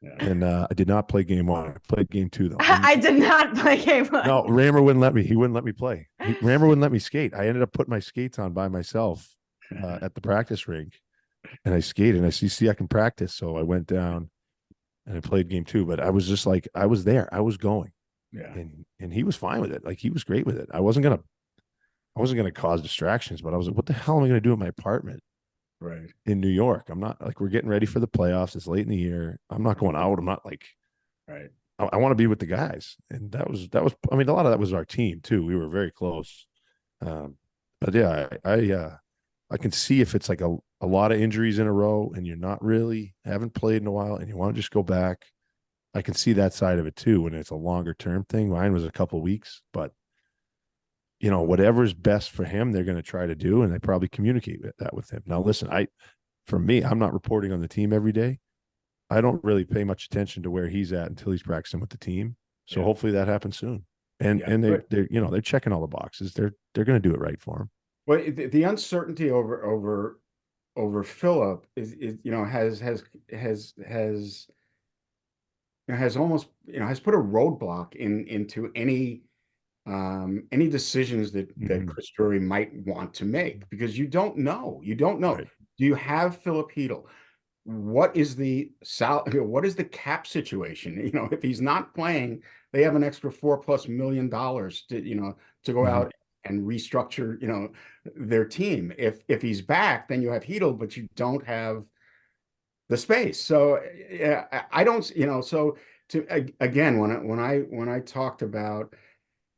Yeah. And I did not play game one. I played game two though. I did not play game one. No, Rammer wouldn't let me. He wouldn't let me play. Rammer wouldn't let me skate. I ended up putting my skates on by myself at the practice rink, and I skated. And I see I can practice, so I went down and I played game two. But I was just like, I was there. I was going. Yeah. And he was fine with it. Like, he was great with it. I wasn't gonna cause distractions, but I was like, what the hell am I gonna do in my apartment? Right. In New York. I'm not like, we're getting ready for the playoffs. It's late in the year. I'm not going out. I'm not like, right. I want to be with the guys. And that was, I mean, a lot of that was our team too. We were very close. But yeah, I can see if it's like a lot of injuries in a row and you're not really haven't played in a while and you want to just go back. I can see that side of it too. When it's a longer term thing. Mine was a couple of weeks, but whatever's best for him, they're going to try to do, and they probably communicate that with him. Now, listen, for me, I'm not reporting on the team every day. I don't really pay much attention to where he's at until he's practicing with the team. So hopefully that happens soon. And they're checking all the boxes. They're going to do it right for him. Well, the uncertainty over Filip has almost has put a roadblock into any decisions that Chris Drury might want to make, because you don't know. Right. Do you have Filip Chytil? What is the cap situation? If he's not playing, they have an extra $4+ million to go out and restructure their team. If he's back, then you have Chytil, but you don't have the space. So I don't. So again, when I talked about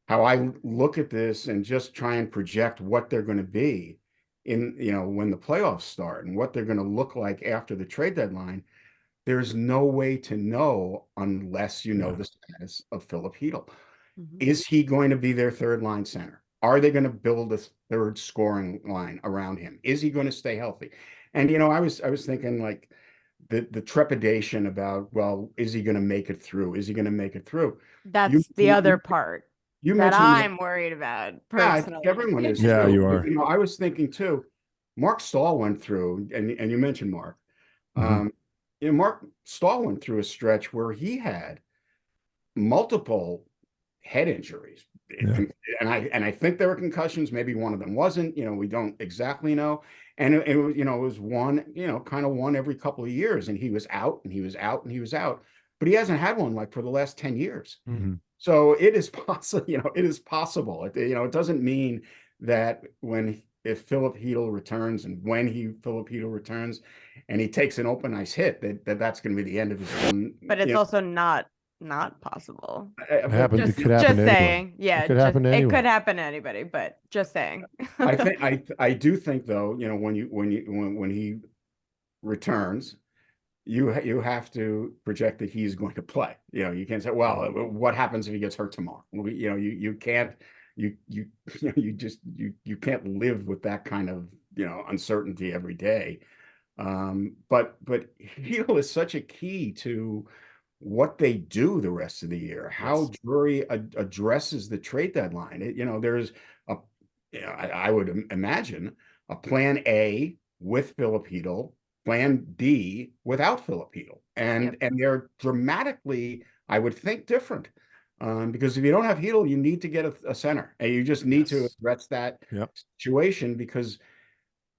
how I look at this and just try and project what they're going to be in, when the playoffs start and what they're going to look like after the trade deadline, there's no way to know unless the status of Filip Chytil. Is he going to be their third line center? Are they going to build a third scoring line around him? Is he going to stay healthy? And, I was thinking, like, the trepidation about, well, is he going to make it through? Is he going to make it through? That's the other part. That I'm worried about personally. Yeah, I think everyone is. Yeah, you are. I was thinking too. Mark Stahl went through, and you mentioned Mark. Mark Stahl went through a stretch where he had multiple head injuries, and I think there were concussions. Maybe one of them wasn't. We don't exactly know. And it was one, kind of one every couple of years, and he was out, and he was out, and he was out. But he hasn't had one like for the last 10 years. So it is possible. It is possible. It doesn't mean that when if Filip Chytil returns and when Filip Chytil returns, and he takes an open ice hit, that's going to be the end of his run. But it's also not possible. It happens. It Just, could happen just to anyone. saying. Yeah, It could happen to it anyone. could happen to anybody, but just saying. I do think though, when he returns, you have to project that he's going to play. You can't say, well, what happens if he gets hurt tomorrow? You can't you can't live with that kind of uncertainty every day. But Chytil is such a key to what they do the rest of the year, how Drury addresses the trade deadline. There's I would imagine a plan A with Filip Chytil, plan B without Filip Chytil, and they're dramatically, I would think, different. Because if you don't have Chytil, you need to get a center, and you just need to address that situation because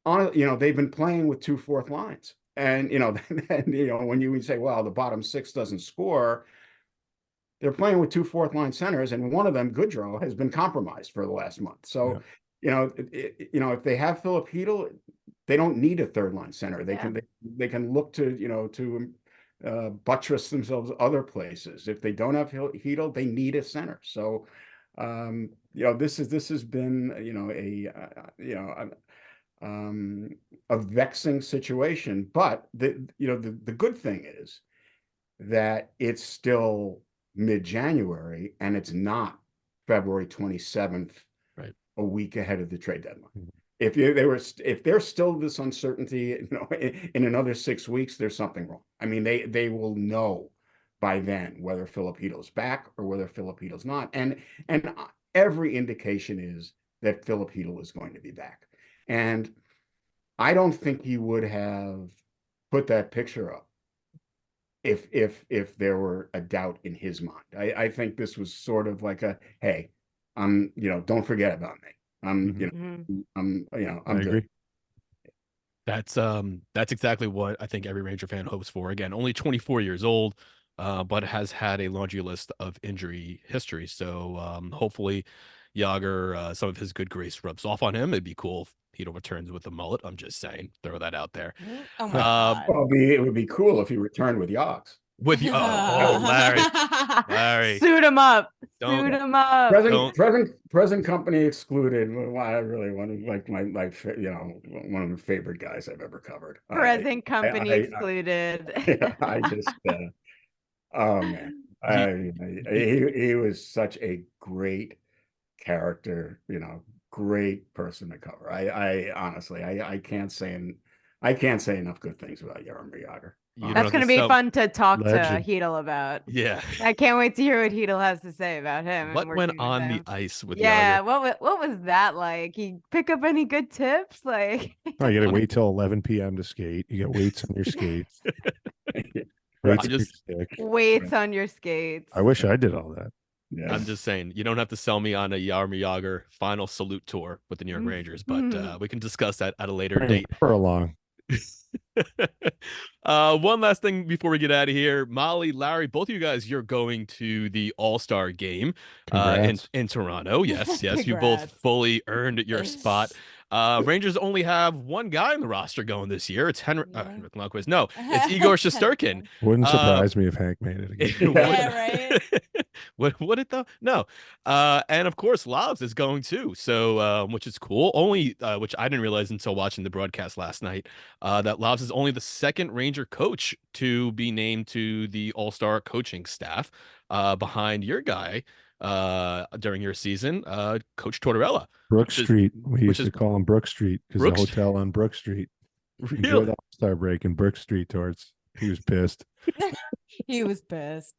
they've been playing with 2 fourth lines, and when you say, well, the bottom 6 doesn't score, they're playing with 2 fourth line centers, and one of them, Goodrow, has been compromised for the last month. So, if they have Filip Chytil, they don't need a third line center. They can look to buttress themselves other places. If they don't have Chytil, they need a center. So, this has been a vexing situation. But the good thing is that it's still mid-January and it's not February 27th, right, a week ahead of the trade deadline. If there's still this uncertainty, in another 6 weeks, there's something wrong. I mean, they will know by then whether Filip Chytil's back or whether Filip Chytil's not, and every indication is that Filip Chytil is going to be back. And I don't think he would have put that picture up if there were a doubt in his mind. I think this was sort of like a, hey, don't forget about me. I'm agree. good. That's exactly what I think every Ranger fan hopes for. Again, only 24 years old, but has had a laundry list of injury history. So hopefully Jágr, some of his good grace rubs off on him. It'd be cool if Chytil returns with a mullet. I'm just saying, throw that out there. Oh my God. Well, it would be cool if he returned with Yogs. With you, Larry, suit him up. Don't. Suit him up. Present company excluded. Well, I really want to, like, my one of my favorite guys I've ever covered. Present company excluded. I just oh man, he was such a great character, great person to cover. I honestly I can't say enough good things about Jaromir Jágr. That's going to be fun to talk Legend. to Chytil about. Yeah. I can't wait to hear what Chytil has to say about him. What went on the ice with Jágr? Jágr? What was that like? He pick up any good tips? Like, oh, you got to wait till 11 p.m. to skate. You got weights on your skates. Weights on your skates. I wish I did all that. Yeah. I'm just saying, you don't have to sell me on a Jaromir Jágr final salute tour with the New York Rangers, but we can discuss that at a later date. For a long. One last thing before we get out of here. Mollie, Larry, both of you guys, you're going to the All-Star game in Toronto. Yes, you both fully earned your spot. Rangers only have one guy on the roster going this year. It's Henrik Lundqvist. No, it's Igor Shesterkin. Wouldn't surprise me if Hank made it again. Yeah, right. Would it though? No. And of course, Lavs is going too. So, which is cool. Only, which I didn't realize until watching the broadcast last night, that Lavs is only the second Ranger coach to be named to the All-Star coaching staff, behind your guy, during your season, Coach Tortorella. Brooks Street. We used to call him Brook Street because the hotel on Brook Street. Really? Enjoy the All-Star break in Brook Street, Torts. He was pissed. He was pissed.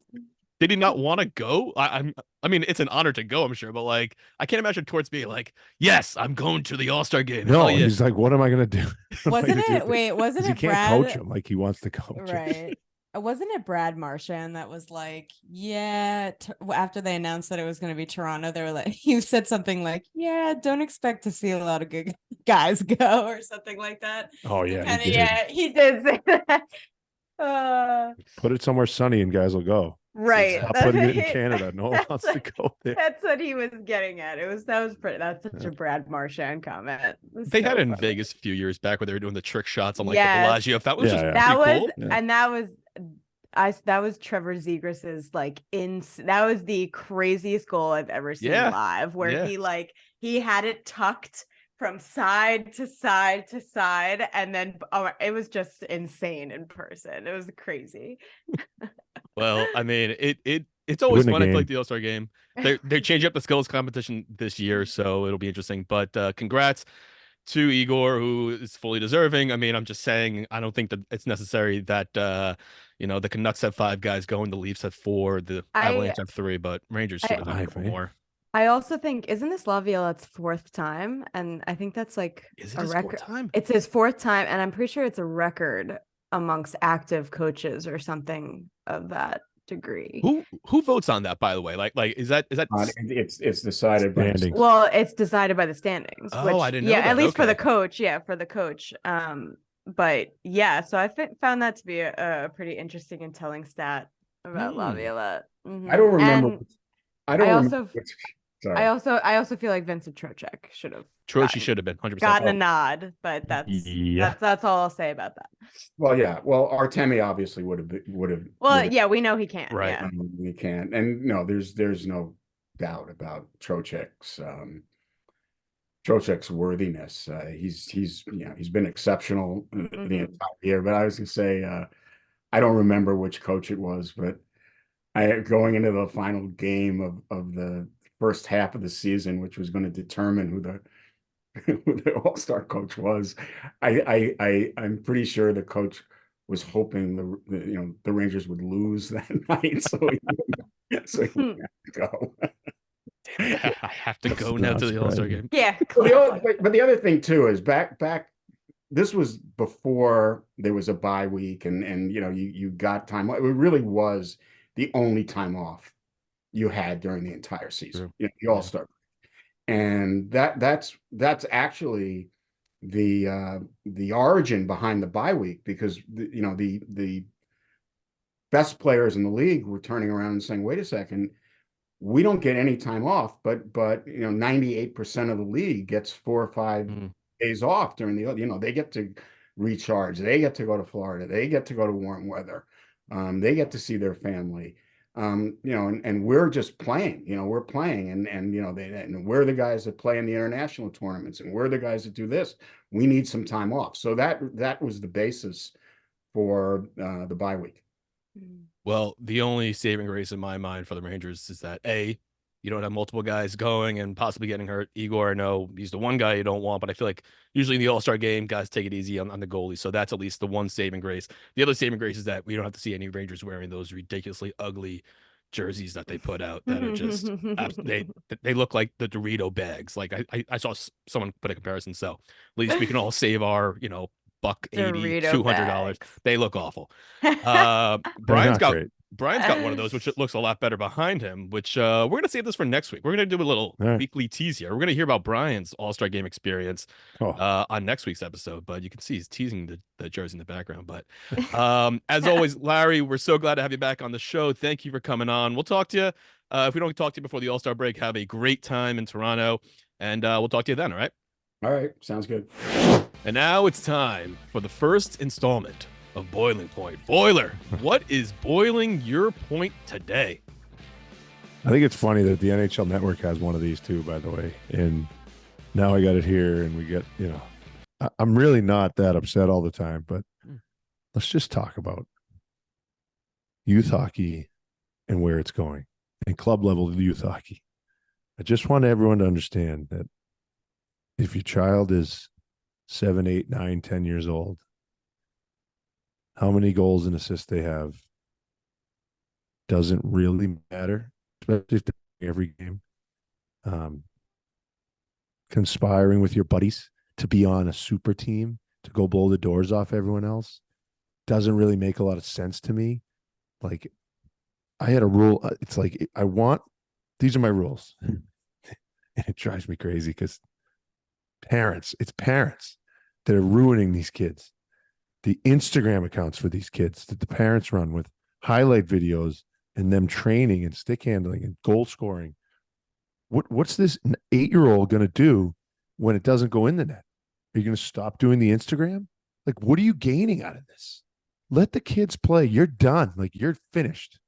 Did he not want to go? I mean, it's an honor to go, I'm sure, but like, I can't imagine Torts being like, "Yes, I'm going to the All-Star game." No, he's like, "What am I going to do?" Wasn't it? Wait, wasn't it? He can't coach him like he wants to coach. Right. Wasn't it Brad Marchand that was like, yeah, after they announced that it was going to be Toronto, they were like, he said something like, yeah, don't expect to see a lot of good guys go or something like that. Oh, yeah. And he did say that. Put it somewhere sunny and guys will go. Right. Stop That's putting what it in he- Canada. No one that's wants to what- go there. That's what he was getting at. That's such a Brad Marchand comment. It was They had so it in funny. Vegas a few years back where they were doing the trick shots on like Yes. the Bellagio. That was Yeah, just yeah. pretty That was cool. Yeah. and that was Trevor Zegras's that was the craziest goal I've ever seen Yeah. live, where Yeah. he had it tucked from side to side to side, and then it was just insane in person. It was crazy. Well, I mean, it's always Win a fun. I feel like game. the All-Star game. They're changing up the skills competition this year, so it'll be interesting. But congrats to Igor, who is fully deserving. I mean, I'm just saying, I don't think that it's necessary that the Canucks have 5 guys going, the Leafs have 4, the Avalanche have 3, but Rangers should have a couple more. I also think, isn't this Laviolette's 4th time? And I think that's like Is it a his record. 4th time? It's his 4th time, and I'm pretty sure it's a record amongst active coaches or something of that degree. Who votes on that, by the way? Like is that It's decided by Standings. Well, it's decided by the standings. Oh, I didn't know at that. least for the Okay. coach. Yeah, for the coach. But yeah, so I found that to be a pretty interesting and telling stat about Laviolette. I don't remember. And I don't I remember. also- Sorry. I also feel like Vincent Trocheck should have Troche should have been 100%. gotten a nod, but that's all I'll say about that. Well, yeah. Well, Artemi obviously would have. Well, yeah, we know he can't. Right. Yeah. He can't, and no, there's no doubt about Trocheck's worthiness. He's been exceptional the entire year. But I was gonna say I don't remember which coach it was, but going into the final game of the first half of the season, which was going to determine who the All-Star coach was, I'm pretty sure the coach was hoping the Rangers would lose that night, so he wouldn't have to go. I have to go now to the All-Star game. Yeah. But the other thing too is back. This was before there was a bye week, and you got time. It really was the only time off you had during the entire season. The All-Star, and that's actually the origin behind the bye week, because the best players in the league were turning around and saying, "Wait a second, we don't get any time off, but 98% of the league gets 4 or 5 days off during the they get to recharge, they get to go to Florida, they get to go to warm weather, they get to see their family, and we're just playing, we're playing, and we're the guys that play in the international tournaments, and we're the guys that do this. We need some time off." So that was the basis for the bye week. Well, the only saving grace in my mind for the Rangers is that you don't have multiple guys going and possibly getting hurt. Igor, I know he's the one guy you don't want, but I feel like usually in the All-Star game, guys take it easy on the goalie. So that's at least the one saving grace. The other saving grace is that we don't have to see any Rangers wearing those ridiculously ugly jerseys that they put out that are just they look like the Dorito bags. Like I saw someone put a comparison. So at least we can all save our $180, $200. They look awful. Brian's got one of those, which looks a lot better behind him, which we're going to save this for next week. We're going to do a little weekly tease here. We're going to hear about Brian's All-Star game experience on next week's episode, but you can see he's teasing the jersey in the background. But as always, Larry, we're so glad to have you back on the show. Thank you for coming on. We'll talk to you. If we don't talk to you before the All-Star break, have a great time in Toronto, and we'll talk to you then, all right? All right, sounds good. And now it's time for the first installment of Boyle-ing Point. Boiler, what is boiling your point today? I think it's funny that the NHL Network has one of these too, by the way. And now I got it here, and we get, I'm really not that upset all the time, but let's just talk about youth hockey and where it's going, and club level youth hockey. I just want everyone to understand that if your child is 7, 8, 9, 10 years old, how many goals and assists they have doesn't really matter, especially if they're every game. Conspiring with your buddies to be on a super team to go blow the doors off everyone else doesn't really make a lot of sense to me. Like, I had a rule. It's like, these are my rules. And it drives me crazy because it's parents that are ruining these kids. The Instagram accounts for these kids that the parents run with highlight videos and them training and stick handling and goal scoring. What's this 8-year-old going to do when it doesn't go in the net? Are you going to stop doing the Instagram? Like, what are you gaining out of this? Let the kids play. You're done. Like, you're finished.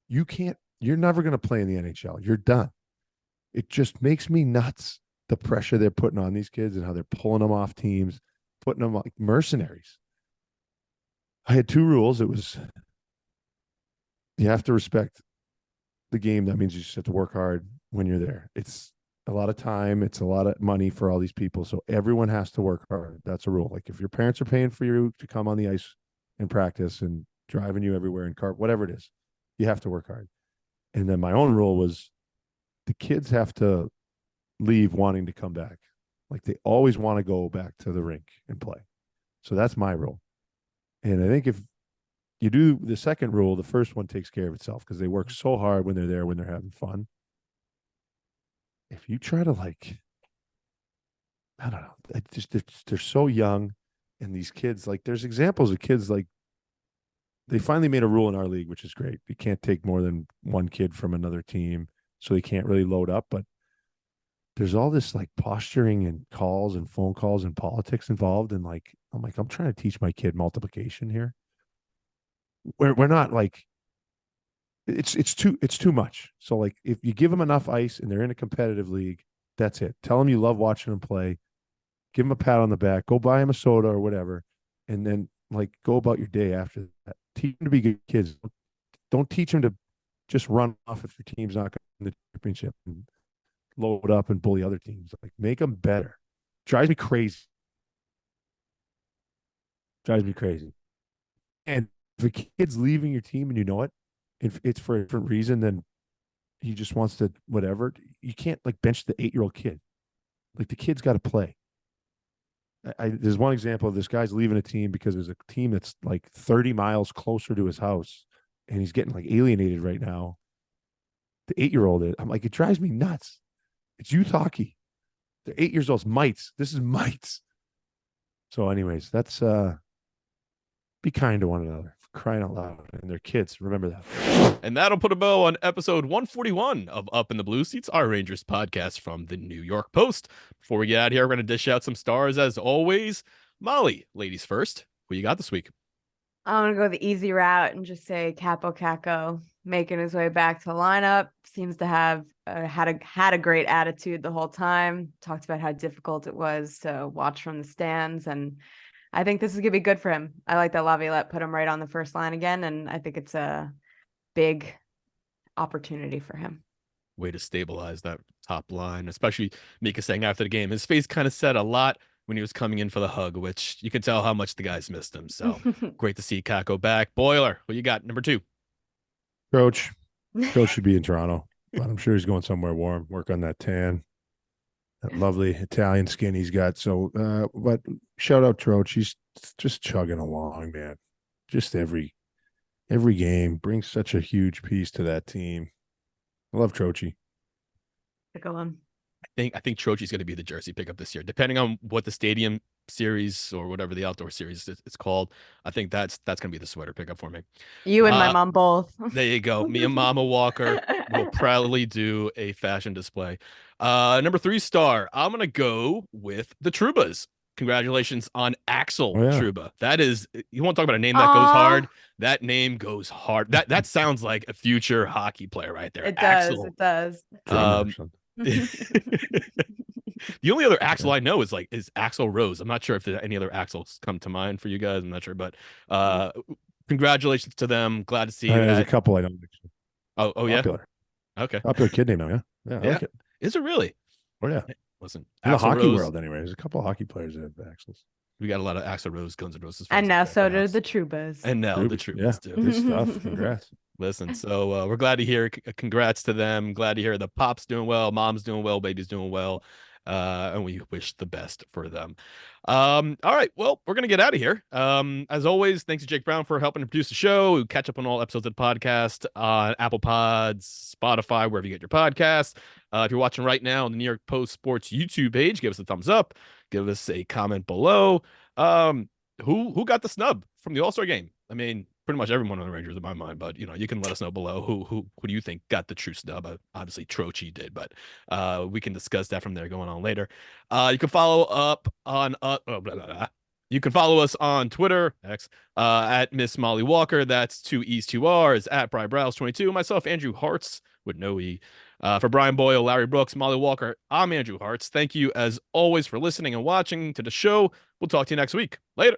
You're never going to play in the NHL. You're done. It just makes me nuts, the pressure they're putting on these kids and how they're pulling them off teams, putting them like mercenaries. I had 2 rules. It was, you have to respect the game. That means you just have to work hard when you're there. It's a lot of time. It's a lot of money for all these people. So everyone has to work hard. That's a rule. Like, if your parents are paying for you to come on the ice and practice and driving you everywhere in car, whatever it is, you have to work hard. And then my own rule was the kids have to leave wanting to come back. Like, they always want to go back to the rink and play. So that's my rule. And I think if you do the second rule, the first one takes care of itself because they work so hard when they're there, when they're having fun. If you try to, like, I don't know, they're so young, and these kids, like, there's examples of kids, like, they finally made a rule in our league, which is great. You can't take more than 1 kid from another team, so they can't really load up. But there's all this, like, posturing and calls and phone calls and politics involved. And, like, I'm trying to teach my kid multiplication here. We're not, like, it's too much. So, like, if you give them enough ice and they're in a competitive league, that's it. Tell them you love watching them play. Give them a pat on the back. Go buy them a soda or whatever, and then, like, go about your day after that. Teach them to be good kids. Don't teach them to just run off if your team's not going to the championship and load up and bully other teams. Like, make them better. Drives me crazy. And if a kid's leaving your team and you know it, if it's for a different reason than he just wants to whatever, you can't, like, bench the 8-year-old kid. Like, the kid's got to play. There's one example of this guy's leaving a team because there's a team that's like 30 miles closer to his house, and he's getting, like, alienated right now. The 8-year-old, I'm like, it drives me nuts. It's youth hockey. They're 8 years old. It's mites. This is mites. So anyways, that's be kind to one another, for crying out loud, and their kids. Remember that. And that'll put a bow on episode 141 of Up in the Blue Seats, our Rangers podcast from the New York Post. Before we get out of here, we're going to dish out some stars as always. Molly, ladies first. Who you got this week? I'm gonna go the easy route and just say Capo Caco making his way back to the lineup. Seems to have had a great attitude the whole time. Talked about how difficult it was to watch from the stands, and I think this is gonna be good for him. I like that Laviolette put him right on the first line again, and I think it's a big opportunity for him. Way to stabilize that top line, especially Mika saying after the game, his face kind of said a lot when he was coming in for the hug, which you could tell how much the guys missed him. So great to see Kako back. Boiler, what you got? Number 2. Coach should be in Toronto, but I'm sure he's going somewhere warm, work on that tan, that lovely Italian skin he's got. So, but shout out Troach. He's just chugging along, man. Just every game brings such a huge piece to that team. I love Trochi. Go on. I think Trochi's going to be the jersey pickup this year, depending on what the stadium series or whatever the outdoor series it's called. I think that's going to be the sweater pickup for me. You and my mom both. There you go. Me and Mama Walker will proudly do a fashion display. Number 3 star, I'm going to go with the Trubas. Congratulations on Axel Trouba. That is, you want to talk about a name that goes hard? That name goes hard. That sounds like a future hockey player right there. It Axel. does. It does. The only other Axel I know is Axel Rose. I'm not sure if any other Axels come to mind for you guys. I'm not sure, but congratulations to them. Glad to see you. There's a couple I don't. Oh yeah. Popular. Okay. Popular kid name now. Yeah. I like it. Is it really? Oh yeah. Listen, in the hockey Rose, world, anyway, there's a couple of hockey players that have Axels. We got a lot of Axel Rose, Guns N' Roses. And now so do the Trubas. And now the Trubas too. Yeah. Good stuff. Congrats. Listen, so we're glad to hear. Congrats to them. Glad to hear the pop's doing well, mom's doing well, baby's doing well. And we wish the best for them. All right, well, we're gonna get out of here. As always, thanks to Jake Brown for helping to produce the show. Catch up on all episodes of the podcast on Apple Pods, Spotify, wherever you get your podcasts. If you're watching right now on the New York Post Sports YouTube page, give us a thumbs up, give us a comment below. Who got the snub from the All-Star game? I mean, pretty much everyone on the Rangers in my mind, but you can let us know below who do you think got the true snub. Obviously Troche did, but we can discuss that from there going on later. You can follow up on You can follow us on Twitter, X, at Miss Mollie Walker. That's 2 E's, 2 R's, at Brian Browse 22. Myself, Andrew Harts, with no E. For Brian Boyle, Larry Brooks, Mollie Walker, I'm Andrew Harts. Thank you, as always, for listening and watching to the show. We'll talk to you next week. Later.